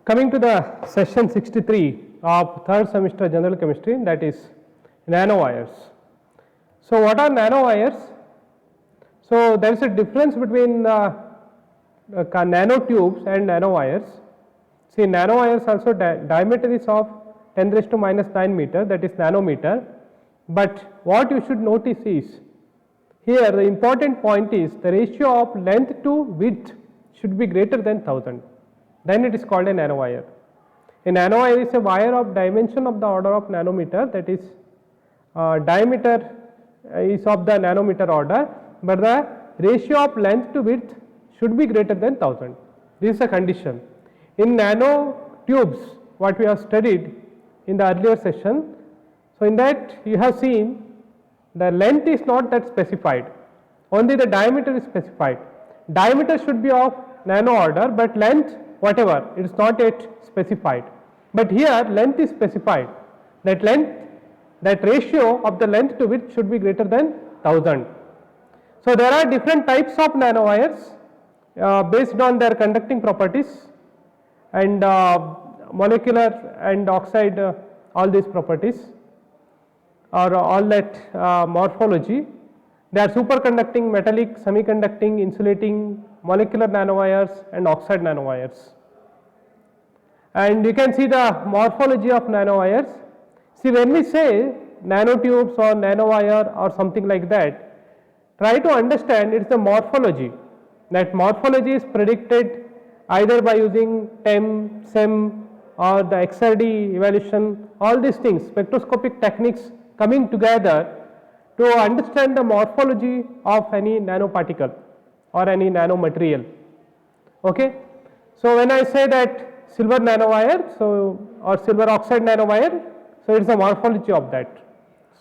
Coming to the session 63 of third semester general chemistry, that is nanowires. So what are nanowires? So there is a difference between nanotubes and nanowires. See, nanowires also diameter is of 10 raised to minus 9 meter, that is nanometer. But what you should notice is, here the important point is the ratio of length to width should be greater than 1000. Then it is called a nanowire. A nanowire is a wire of dimension of the order of nanometer, that is diameter is of the nanometer order, but the ratio of length to width should be greater than 1000. This is a condition. In nanotubes, what we have studied in the earlier session, so in that you have seen the length is not that specified, only the diameter is specified. Diameter should be of nano order, but length whatever, it is not yet specified. But here length is specified, that length, that ratio of the length to width should be greater than 1000. So there are different types of nanowires based on their conducting properties and molecular and oxide all these properties or all that morphology. They are superconducting, metallic, semiconducting, insulating, molecular nanowires and oxide nanowires. And you can see the morphology of nanowires. See, when we say nanotubes or nanowire or something like that, try to understand it is the morphology. That morphology is predicted either by using TEM, SEM or the XRD evaluation, all these things, spectroscopic techniques coming together to understand the morphology of any nanoparticle or any nanomaterial. Okay. So when I say that silver nanowire, so or silver oxide nanowire, so it is the morphology of that.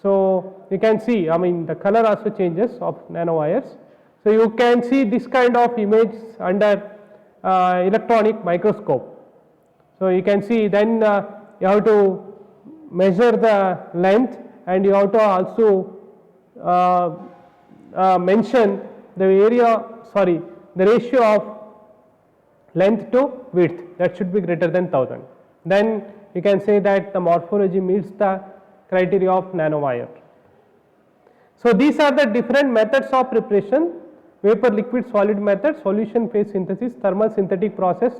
So you can see, I mean the color also changes of nanowires. So you can see this kind of image under electronic microscope. So you can see, then you have to measure the length and you have to also mention the the ratio of length to width, that should be greater than 1000. Then you can say that the morphology meets the criteria of nanowire. So these are the different methods of preparation: vapor, liquid, solid method, solution phase synthesis, thermal synthetic process,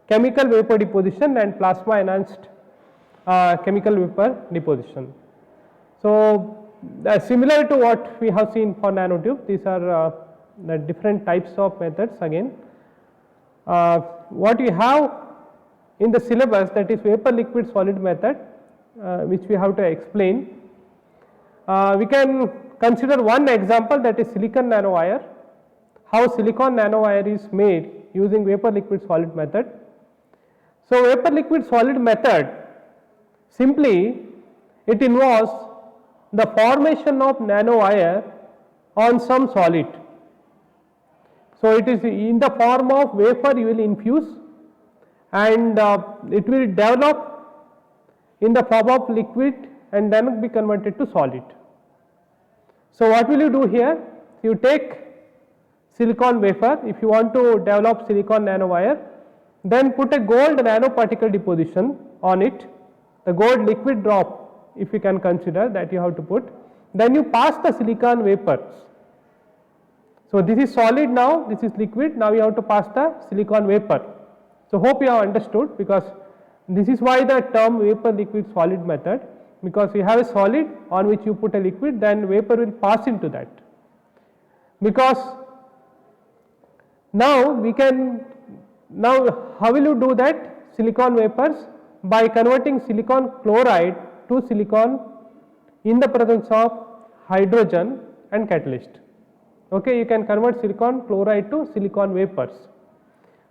chemical vapor deposition and plasma enhanced chemical vapor deposition. So similar to what we have seen for nanotube, these are the different types of methods again. What we have in the syllabus, that is vapor, liquid, solid method, which we have to explain. We can consider one example, that is silicon nanowire, how silicon nanowire is made using vapor, liquid, solid method. So vapor, liquid, solid method, simply it involves the formation of nanowire on some solid. So it is in the form of vapor you will infuse, and it will develop in the form of liquid and then be converted to solid. So what will you do here? You take silicon wafer, if you want to develop silicon nanowire, then put a gold nanoparticle deposition on it, the gold liquid drop, if you can consider that you have to put, then you pass the silicon vapors. So this is solid now, this is liquid, now you have to pass the silicon vapor. So hope you have understood, because this is why the term vapor, liquid, solid method, because you have a solid on which you put a liquid, then vapor will pass into that. Because now we can, now how will you do that? Silicon vapors by converting silicon chloride to silicon in the presence of hydrogen and catalyst. Okay, you can convert silicon chloride to silicon vapors.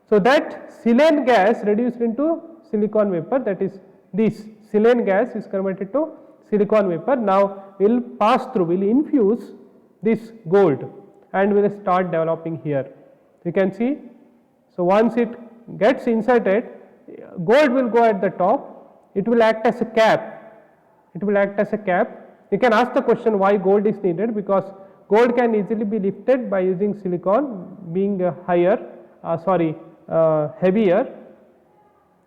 So that silane gas reduced into silicon vapor, that is this silane gas is converted to silicon vapor. Now we will pass through, we will infuse this gold and we will start developing here. You can see, so once it gets inserted, gold will go at the top, it will act as a cap, it will act as a cap. You can ask the question why gold is needed, because gold can easily be lifted by using silicon being heavier.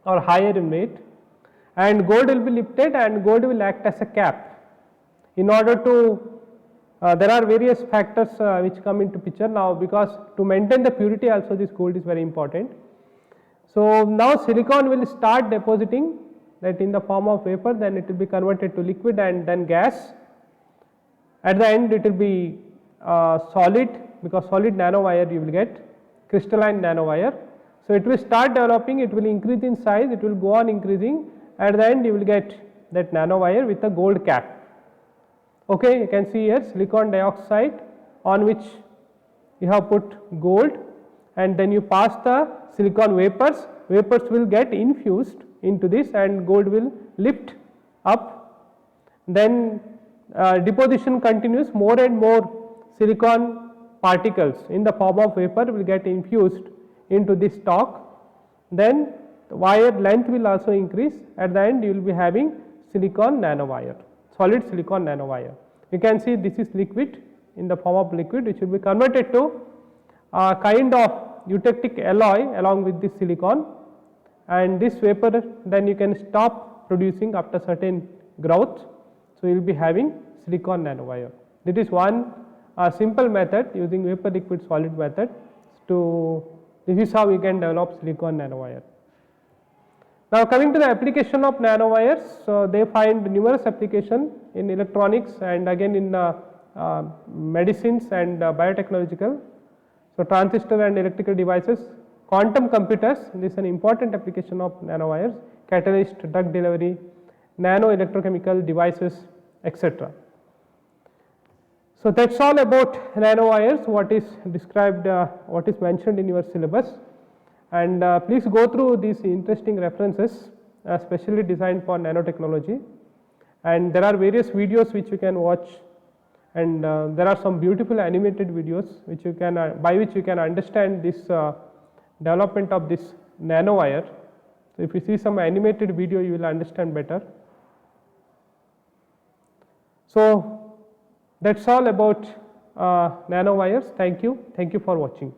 or higher in weight, and gold will be lifted and gold will act as a cap. In order to, there are various factors which come into picture now, because to maintain the purity also this gold is very important. So now silicon will start depositing, that in the form of vapor, then it will be converted to liquid and then gas. At the end it will be solid, because solid nanowire you will get, crystalline nanowire. So it will start developing, it will increase in size, it will go on increasing, at the end you will get that nanowire with a gold cap. Okay, you can see here silicon dioxide on which you have put gold, and then you pass the silicon vapors, vapors will get infused into this and gold will lift up. Then deposition continues, more and more silicon particles in the form of vapor will get infused into this stock. Then the wire length will also increase, at the end you will be having silicon nanowire, solid silicon nanowire. You can see this is liquid, in the form of liquid, which will be converted to a kind of eutectic alloy along with this silicon, and this vapor then you can stop producing after certain growth. So you will be having silicon nanowire. That is one simple method using vapor liquid solid method to, this is how we can develop silicon nanowire. Now coming to the application of nanowires, so they find numerous application in electronics and again in medicines and biotechnological. So transistor and electrical devices, quantum computers, this is an important application of nanowires, catalyst, drug delivery, nano electrochemical devices, etc. So that's all about nanowires, what is described, what is mentioned in your syllabus, and please go through these interesting references, specially designed for nanotechnology, and there are various videos which you can watch, and there are some beautiful animated videos which you can, by which you can understand this development of this nanowire. So if you see some animated video, you will understand better. So that's all about nanowires. Thank you for watching.